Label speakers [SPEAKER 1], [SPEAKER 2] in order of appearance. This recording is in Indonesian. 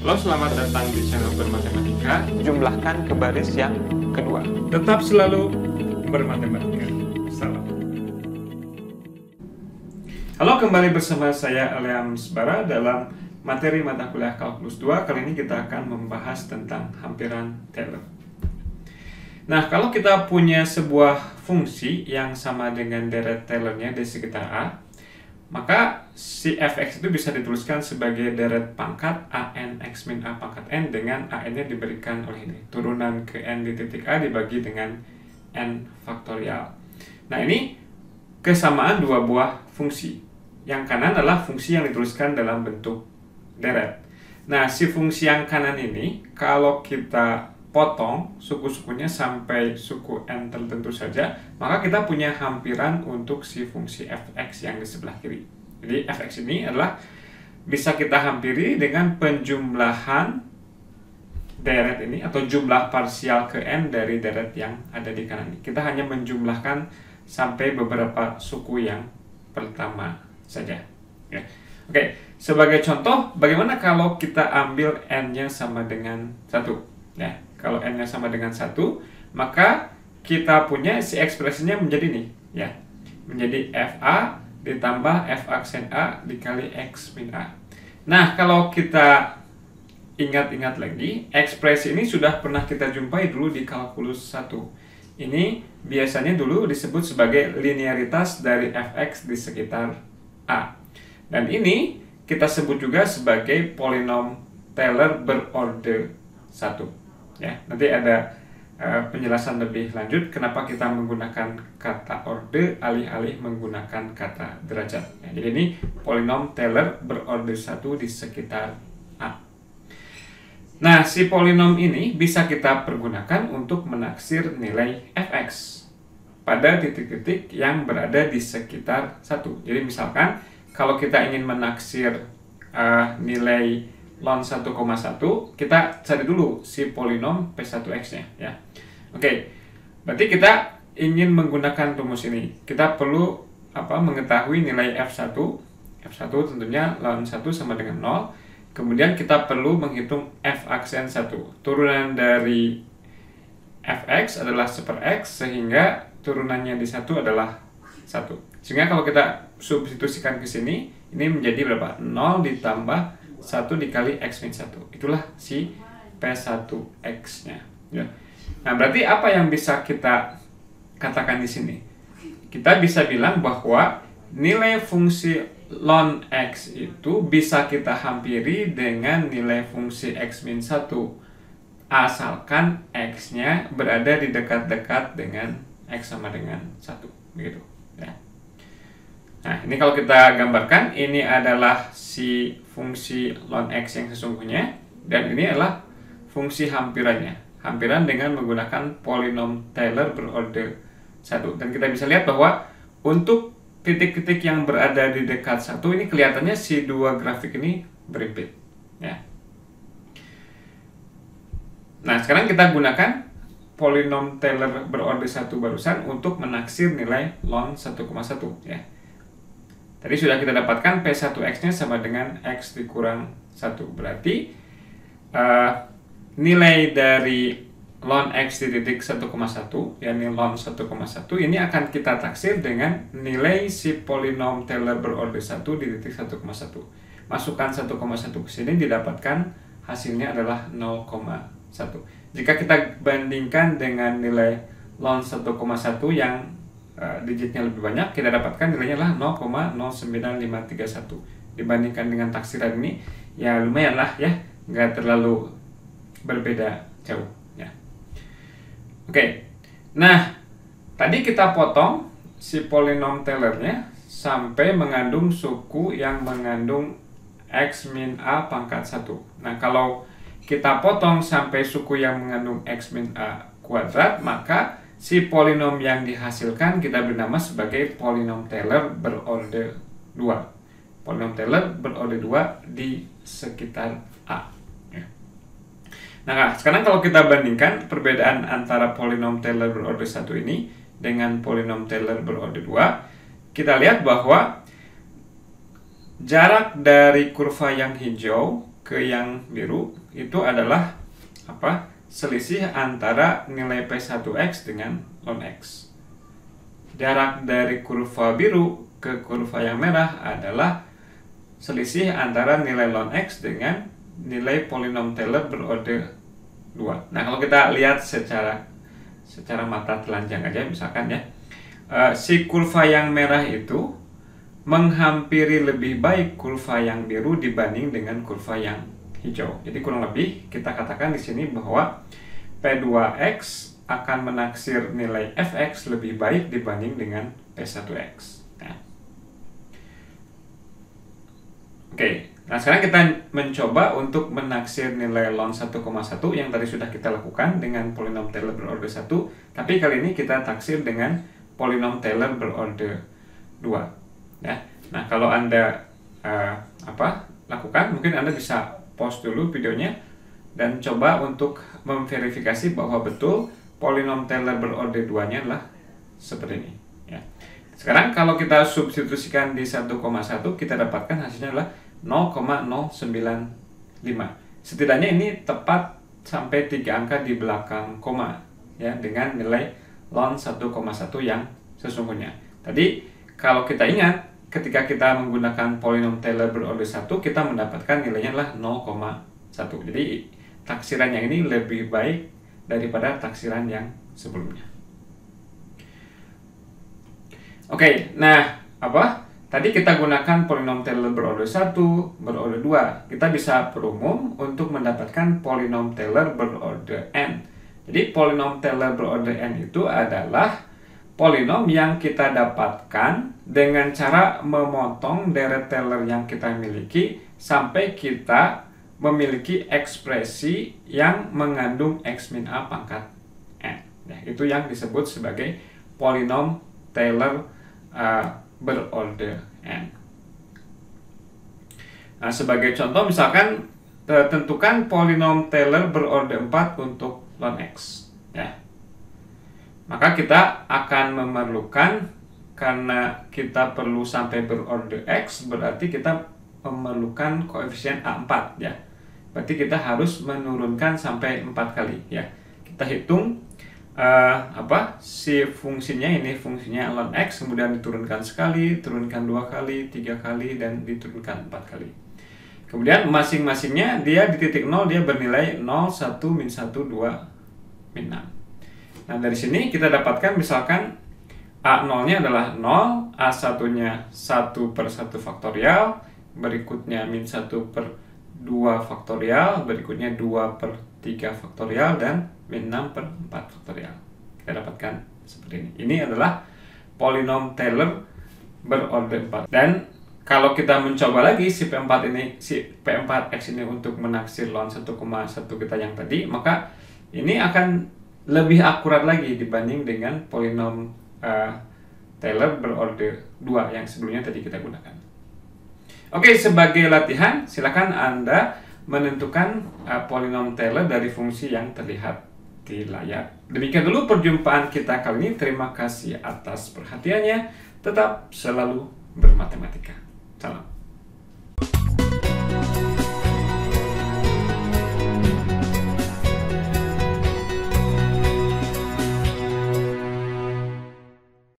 [SPEAKER 1] Halo, selamat datang di channel Bermatematika.
[SPEAKER 2] Jumlahkan ke baris yang kedua.
[SPEAKER 1] Tetap selalu bermatematika. Salam. Halo, kembali bersama saya Aleams Bara dalam materi mata kuliah Kalkulus 2. Kali ini kita akan membahas tentang hampiran Taylor. Nah, kalau kita punya sebuah fungsi yang sama dengan deret Taylornya di sekitar A, maka si fx itu bisa dituliskan sebagai deret pangkat an x min a pangkat n dengan an-nya diberikan oleh ini. Turunan ke n di titik A dibagi dengan n faktorial. Nah, ini kesamaan dua buah fungsi. Yang kanan adalah fungsi yang dituliskan dalam bentuk deret. Nah, si fungsi yang kanan ini, kalau kita potong suku-sukunya sampai suku n tertentu saja, maka kita punya hampiran untuk si fungsi fx yang di sebelah kiri. Jadi fx ini adalah bisa kita hampiri dengan penjumlahan deret ini atau jumlah parsial ke n dari deret yang ada di kanan ini. Kita hanya menjumlahkan sampai beberapa suku yang pertama saja. Oke, sebagai contoh, bagaimana kalau kita ambil n-nya sama dengan 1? Ya. Kalau n-nya sama dengan 1, maka kita punya si ekspresinya menjadi nih, ya. Menjadi fa ditambah f aksen a dikali x min a. Nah, kalau kita ingat-ingat lagi, ekspresi ini sudah pernah kita jumpai dulu di kalkulus 1. Ini biasanya dulu disebut sebagai linearitas dari fx di sekitar a. Dan ini kita sebut juga sebagai polinom Taylor berorde 1. Ya, nanti ada penjelasan lebih lanjut kenapa kita menggunakan kata orde alih-alih menggunakan kata derajat. Ya, jadi ini polinom Taylor berorde 1 di sekitar A. Nah, si polinom ini bisa kita pergunakan untuk menaksir nilai fx pada titik-titik yang berada di sekitar 1. Jadi misalkan kalau kita ingin menaksir nilai ln 1,1, kita cari dulu si polinom P1x-nya, ya. Oke, berarti kita ingin menggunakan rumus ini. Kita perlu mengetahui nilai F1. F1 tentunya ln 1 sama dengan 0. Kemudian kita perlu menghitung F aksen 1. Turunan dari Fx adalah 1/x, sehingga turunannya di 1 adalah 1. Sehingga kalau kita substitusikan ke sini, ini menjadi berapa? 0 ditambah 1 dikali x min 1. Itulah si P1x-nya. Ya. Nah, berarti apa yang bisa kita katakan di sini? Kita bisa bilang bahwa nilai fungsi ln x itu bisa kita hampiri dengan nilai fungsi x min 1. Asalkan x-nya berada di dekat-dekat dengan x sama dengan 1. Begitu. Ya. Nah, ini kalau kita gambarkan, ini adalah si fungsi ln x yang sesungguhnya, dan ini adalah fungsi hampirannya. Hampiran dengan menggunakan polinom Taylor berorde 1. Dan kita bisa lihat bahwa untuk titik-titik yang berada di dekat 1, ini kelihatannya si dua grafik ini berimpit. Ya. Nah, sekarang kita gunakan polinom Taylor berorde 1 barusan untuk menaksir nilai ln 1,1. Ya. Tadi sudah kita dapatkan P1x-nya sama dengan x dikurang 1. Berarti nilai dari ln x di titik 1,1, yakni ln 1,1, ini akan kita taksir dengan nilai si polinom Taylor berorde 1 di titik 1,1. Masukkan 1,1 ke sini, didapatkan hasilnya adalah 0,1. Jika kita bandingkan dengan nilai ln 1,1 yang digitnya lebih banyak, kita dapatkan nilainya adalah 0,09531. Dibandingkan dengan taksiran ini, ya lumayan lah ya, nggak terlalu berbeda jauh ya. Oke, nah tadi kita potong si polinom Taylornya sampai mengandung suku yang mengandung x min a pangkat 1. Nah, kalau kita potong sampai suku yang mengandung x min a kuadrat, maka si polinom yang dihasilkan kita beri nama sebagai polinom Taylor berorde 2. Polinom Taylor berorde 2 di sekitar A. Nah, sekarang kalau kita bandingkan perbedaan antara polinom Taylor berorde 1 ini dengan polinom Taylor berorde 2, kita lihat bahwa jarak dari kurva yang hijau ke yang biru itu adalah apa? Selisih antara nilai P1X dengan ln X. Jarak dari kurva biru ke kurva yang merah adalah selisih antara nilai ln X dengan nilai polinom Taylor berorder 2. Nah, kalau kita lihat secara mata telanjang aja misalkan ya, si kurva yang merah itu menghampiri lebih baik kurva yang biru dibanding dengan kurva yang hijau. Jadi kurang lebih kita katakan di sini bahwa P2X akan menaksir nilai Fx lebih baik dibanding dengan P1X. Nah. Oke, nah sekarang kita mencoba untuk menaksir nilai ln 1,1 yang tadi sudah kita lakukan dengan polinom Taylor berorder 1, tapi kali ini kita taksir dengan polinom Taylor berorder 2. Ya. Nah, kalau Anda lakukan, mungkin Anda bisa pause dulu videonya dan coba untuk memverifikasi bahwa betul polinom Taylor berorder 2-nya adalah seperti ini. Ya. Sekarang kalau kita substitusikan di 1,1, kita dapatkan hasilnya adalah 0,095. Setidaknya ini tepat sampai 3 angka di belakang koma, ya, dengan nilai ln 1,1 yang sesungguhnya. Tadi kalau kita ingat, ketika kita menggunakan polinom Taylor berorder 1, kita mendapatkan nilainya adalah 0,1. Jadi taksiran yang ini lebih baik daripada taksiran yang sebelumnya. Oke, nah tadi kita gunakan polinom Taylor berorder 1, berorder 2. Kita bisa perumum untuk mendapatkan polinom Taylor berorder n. Jadi polinom Taylor berorder n itu adalah polinom yang kita dapatkan dengan cara memotong deret Taylor yang kita miliki sampai kita memiliki ekspresi yang mengandung x min a pangkat n. Nah, itu yang disebut sebagai polinom Taylor berorder n. Nah, sebagai contoh misalkan tentukan polinom Taylor berorder 4 untuk ln x. Ya. Maka kita akan memerlukan, karena kita perlu sampai berorder X, berarti kita memerlukan koefisien A4 ya. Berarti kita harus menurunkan sampai 4 kali ya. Kita hitung si fungsinya ini, fungsinya ln X, kemudian diturunkan sekali, turunkan 2 kali, 3 kali, dan diturunkan 4 kali. Kemudian masing-masingnya dia di titik 0 dia bernilai 0, 1, min 1, 2, min 6. Nah, dari sini kita dapatkan misalkan A0-nya adalah 0, A1-nya 1 per 1 faktorial, berikutnya min 1 per 2 faktorial, berikutnya 2 per 3 faktorial, dan min 6 per 4 faktorial. Kita dapatkan seperti ini. Ini adalah polinom Taylor berorder 4. Dan kalau kita mencoba lagi si P4X ini untuk menaksir ln 1,1 kita yang tadi, maka ini akan lebih akurat lagi dibanding dengan polinom Taylor berorder 2 yang sebelumnya tadi kita gunakan. Oke, sebagai latihan, silakan Anda menentukan polinom Taylor dari fungsi yang terlihat di layar. Demikian dulu perjumpaan kita kali ini. Terima kasih atas perhatiannya. Tetap selalu bermatematika.